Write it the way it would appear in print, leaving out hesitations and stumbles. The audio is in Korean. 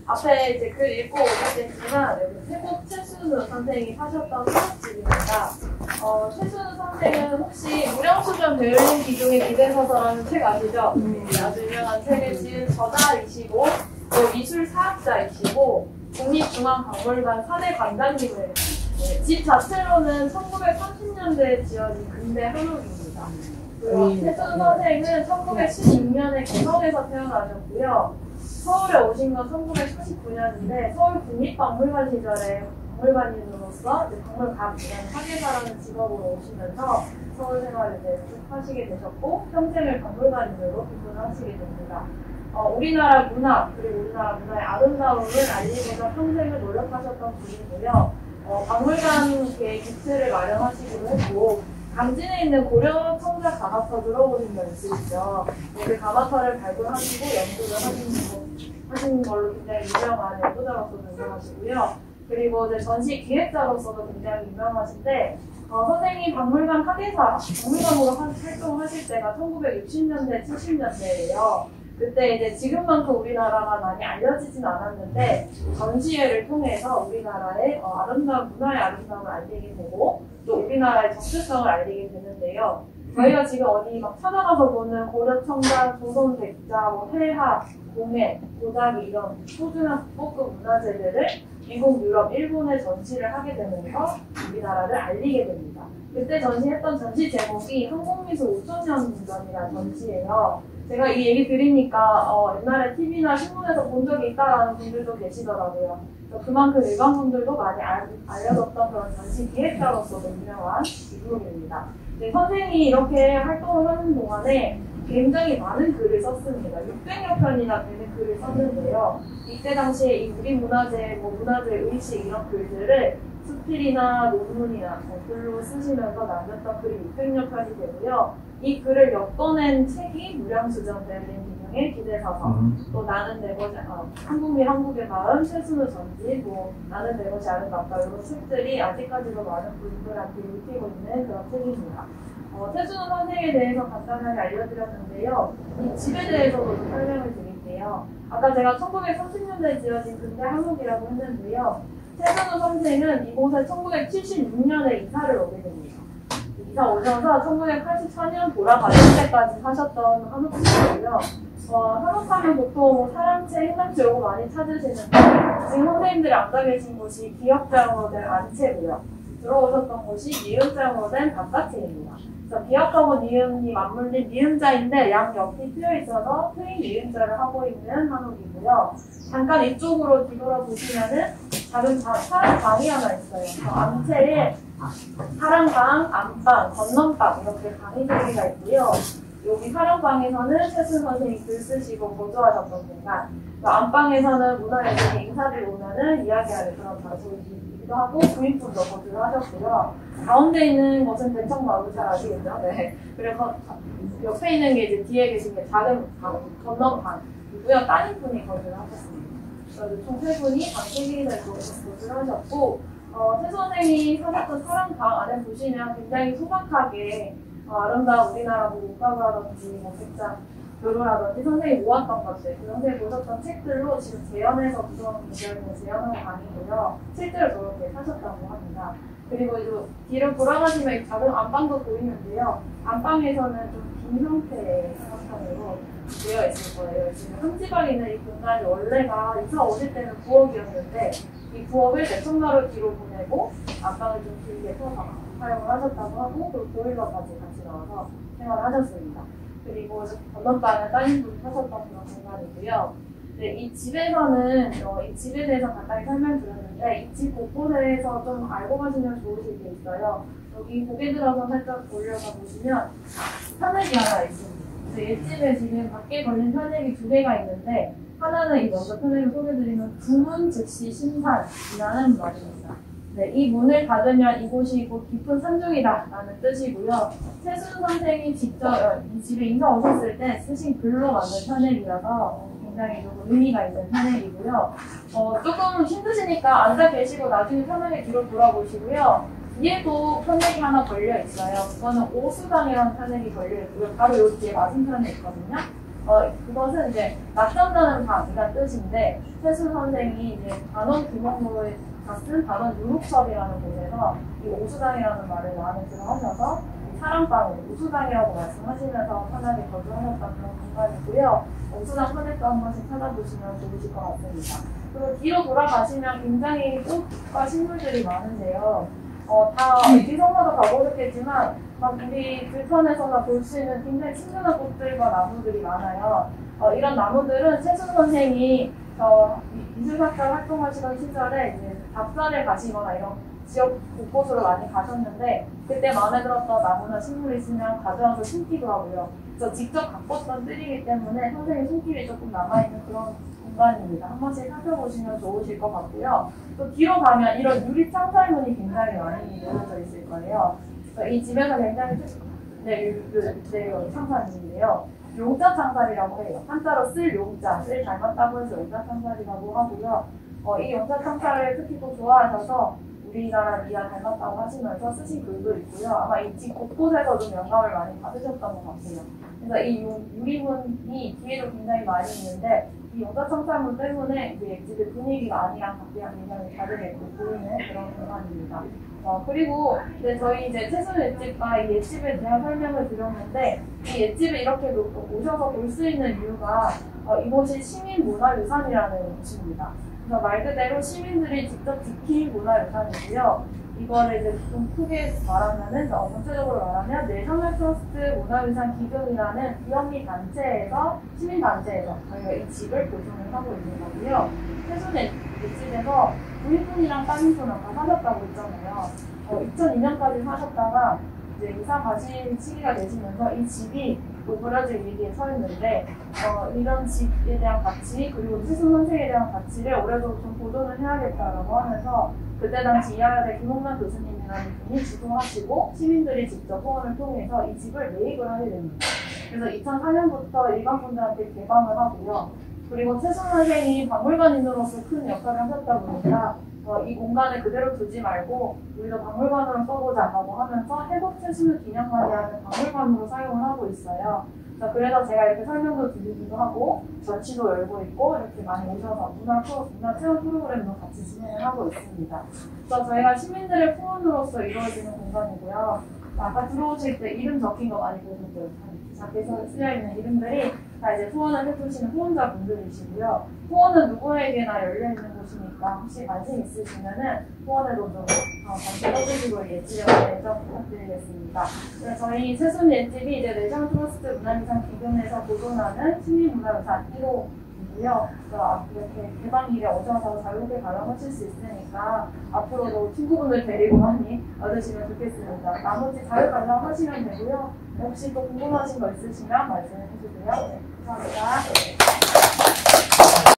앞에 이제 글 읽고 오셨겠지만 태국 최순우 선생이 사셨던 수업집입니다. 최순우 선생은 혹시 무량수전 베를린 기둥의 기대서서라는 책 아시죠? 아주 유명한 책을 지은 저자이시고 또 미술사학자이시고 국립중앙박물관 사대 관장님을 집 자체로는 1930년대에 지어진 근대 한옥입니다. 최순우 선생은 1916년에 개성에서 태어나셨고요. 서울에 오신 건 1949년인데 서울 국립박물관 시절에 박물관인으로서 박물관이라는 사계사라는 직업으로 오시면서 서울 생활을 쭉 하시게 되셨고 평생을 박물관인으로 기술하시게 됩니다. 우리나라 문화 그리고 우리나라 문화의 아름다움을 알리고자 평생을 노력하셨던 분이고요. 박물관계의 기틀을 마련하시기도 했고 강진에 있는 고려 청자 가마터 들어보신 적 있으시죠? 그 가마터를 발굴하시고 연구를 하신 걸로 굉장히 유명한 연구자로서도 유명하시고요. 그리고 이제 전시 기획자로서도 굉장히 유명하신데 선생님 박물관 학예사, 박물관으로 활동을 하실 때가 1960년대, 70년대예요. 그때 이제 지금만큼 우리나라가 많이 알려지진 않았는데 전시회를 통해서 우리나라의 아름다운 문화의 아름다움을 알리게 되고 또 우리나라의 정체성을 알리게 되는데요. 저희가 지금 어디 막 찾아가서 보는 고려청자, 조선백자, 회화, 공예, 도자기 이런 소중한 국보급 문화재들을 미국, 유럽, 일본에 전시를 하게 되면서 우리나라를 알리게 됩니다. 그때 전시했던 전시 제목이 한국미술 5,000년 전이라는 전시예요. 제가 이 얘기 들으니까 옛날에 TV나 신문에서 본 적이 있다라는 분들도 계시더라고요. 그만큼 일반 분들도 많이 알려졌던 그런 전시 기획자로서도 유명한 인물입니다. 네, 선생님이 이렇게 활동을 하는 동안에 굉장히 많은 글을 썼습니다. 600여 편이나 되는 글을 썼는데요. 이때 당시에 이 우리 문화재, 문화재 의식 이런 글들을 수필이나 논문이나 글로 쓰시면서 남겼던 글이 600여 편이 되고요. 이 글을 엮어낸 책이 무량수전 베를린 기둥의 기대서서, 또 나는 내 것이 한국미 한국의 마음, 최순우 전집, 나는 내 것이 아름답다 이런 책들이 아직까지도 많은 분들한테 읽히고 있는 그런 책입니다. 최순우 선생에 대해서 간단하게 알려드렸는데요. 이 집에 대해서도 좀 설명을 드릴게요. 아까 제가 1930년대에 지어진 근대 한옥이라고 했는데요. 최순우 선생은 이곳에 1976년에 이사를 오게 됩니다. 이사 오셔서 1984년 돌아가실 때까지 하셨던 한옥집이고요. 한옥하면 보통 사람체, 행남체 이거 많이 찾으시는데 지금 선생님들이 앉아 계신 곳이 기역자로 된 안채고요. 들어오셨던 곳이 니은자로 된 바깥채입니다. 그래서 기역하고 니은이 맞물린 니은자인데 양옆이 트여 있어서 트인 니은자를 하고 있는 한옥이고요. 잠깐 이쪽으로 뒤돌아보시면은 작은 사랑방이 하나 있어요. 안채에 사랑방, 안방, 건넌방 이렇게 방이 3개가 있고요. 여기 사랑방에서는 최순우 선생님이 글 쓰시고 거주하셨던 공간, 안방에서는 문화예술인 인사들이 오면은 이야기하는 그런場所이기도 하고 부인분도 거주를 하셨고요. 가운데 있는 것은 대청마루 잘 아시겠죠? 네. 그래서 옆에 있는 게 이제 뒤에 계신 게 작은 방, 건넌방이고요. 따님분이 거주를 하셨습니다. 그래서 총 3분이 방 3개를 거주를 하셨고, 최 선생이 사셨던 사랑방 안에 보시면 굉장히 소박하게 아름다운 우리나라 문가라든지 백장 교류라든지 선생님이 모았던 것들, 그 선생님이 보셨던 책들로 지금 재현해서 구성한 재현한 방이고요. 실제로 저렇게 사셨다고 합니다. 그리고 이제 뒤로 돌아가시면 작은 안방도 보이는데요. 안방에서는 좀 빈 형태의 사각형으로 되어 있을 거예요. 지금 한지방에 있는 이 공간이 원래가 이사 오실 때는 부엌이었는데 이 부엌을 내청마루 뒤로 보내고 안방을 좀 길게 서서 사용을 하셨다고 하고 그리고 보일러까지 같이 넣어서 생활하셨습니다. 그리고 건넌방은 따님분이 사셨던 그런 공간이고요. 네, 이 집에서는 이 집에 대해서 간단히 설명드렸는데 이 집 곳곳에서 좀 알고 가시면 좋으실 게 있어요. 여기 고개 들어서 살짝 돌려서 보시면 편액이 하나 있습니다. 옛집에 지금 밖에 걸린 편액이 2개가 있는데 하나는 이 먼저 편액을 소개드리면 두문 즉시 신산이라는 말입니다. 네, 이 문을 닫으면 이곳이 곧 깊은 산중이다 라는 뜻이고요. 최순우 선생이 직접 이 집에 인사 오셨을 때 쓰신 글로 만든 편액이라서 굉장히 좀 의미가 있는 편액이고요. 조금 힘드시니까 앉아 계시고 나중에 편하게 뒤로 돌아보시고요. 뒤에도 편액이 하나 걸려 있어요. 그거는 오수당이라는 편액이 걸려 있고요. 바로 여기 뒤에 맞은편에 있거든요. 그것은 이제 낮잠자는 밤이란 뜻인데 최순 선생이 이제 단원 기목로에 같은 단원 유록섭이라는 곳에서 이 오수당이라는 말을 많이 들어하셔서 사랑방을 우수당이라고 말씀하시면서 편하게 거주하셨던 그런 공간이고요. 우수당 소개도 한 번씩 찾아보시면 좋으실 것 같습니다. 그리고 뒤로 돌아가시면 굉장히 꽃과 식물들이 많으세요. 다 어디선가도 가보셨겠지만 막 우리 들판에서나 볼 수 있는 굉장히 친근한 꽃들과 나무들이 많아요. 이런 나무들은 최순 선생이 미술학과 활동하시던 시절에 이제 답산을 가시거나 이런 지역 곳곳으로 많이 가셨는데 그때 마음에 들었던 나무나 식물이 있으면 가져와서 심기도 하고요. 그래서 직접 가꿨던 뜰이기 때문에 선생님 손길이 조금 남아있는 그런 공간입니다. 한 번씩 살펴보시면 좋으실 것 같고요. 또 뒤로 가면 이런 유리 창살문이 굉장히 많이 놓여져 있을 거예요. 이 집에서 굉장히 창살문인데요. 용자 창살이라고 해요. 한자로 쓸 용자, 쓸 닮았다고 해서 용자 창살이라고 하고요. 이 용자 창살을 특히 또 좋아하셔서 우리나라 미아 닮았다고 하시면서 쓰신 글도 있고요. 아마 이 집 곳곳에서 좀 영감을 많이 받으셨던 것 같아요. 그래서 이 유리문이 뒤에도 굉장히 많이 있는데 이 용자 창살문 때문에 이제 집의 분위기가 안이랑 밖이랑 굉장히 다르게 보이는 그런 공간입니다. 그리고 저희 이제 최순 옛집과 이 옛집에 대한 설명을 드렸는데 이 옛집을 이렇게 오셔서 볼 수 있는 이유가 이곳이 시민문화유산이라는 곳입니다. 그래서 말 그대로 시민들이 직접 지킨 문화유산이고요. 이거를 이제 좀 크게 말하면은, 전체적으로 말하면, 내셔널 트러스트 문화유산 기금이라는 비영리 단체에서, 시민단체에서 저희가 이 집을 보존을 하고 있는 거고요. 최순의 이 집에서 부인분이랑 따님분 아까 사셨다고 했잖아요. 2002년까지 사셨다가, 이제 이사 가신 시기가 되시면서 이 집이 버려질 위기에 서 있는데 이런 집에 대한 가치 그리고 최순 선생에 대한 가치를 올해도 좀 보존을 해야겠다라고 하면서 그때 당시 이화여대 김홍란 교수님이라는 분이 주도하시고 시민들이 직접 후원을 통해서 이 집을 매입을 하게 됩니다. 그래서 2004년부터 일반 분들한테 개방을 하고요. 그리고 최순 선생이 박물관인으로서 큰 역할을 하셨다 보니까 이 공간을 그대로 두지 말고 우리도 박물관으로 써보자라고 하면서 해국 최순을 기념관이라는 박물관으로 사용을 하고 있어요. 그래서 제가 이렇게 설명도 드리기도 하고 전시도 열고 있고 이렇게 많이 오셔서 문화 체험 프로그램도 같이 진행을 하고 있습니다. 그래서 저희가 시민들의 후원으로서 이루어지는 공간이고요. 아까 들어오실 때 이름 적힌 거 많이 보셨죠? 작게 쓰여있는 이름들이 다 이제 후원을 해주시는 후원자분들이시고요. 후원은 누구에게나 열려있는 곳이니까 혹시 관심 있으시면은 후원에도 좀 관심 해주시고 예지력 내정 부탁드리겠습니다. 저희 최순 옛집이 이제 내셔널 트러스트 문화유산 기금에서 보존하는 시민문화유산 1호이고요. 이렇게 개방일에 오셔서 자유롭게 관람하실 수 있으니까 앞으로도 친구분들 데리고 많이 와주시면 좋겠습니다. 나머지 자유 관람하시면 되고요. 혹시 또 궁금하신 거 있으시면 말씀해 주세요. 네, 감사합니다.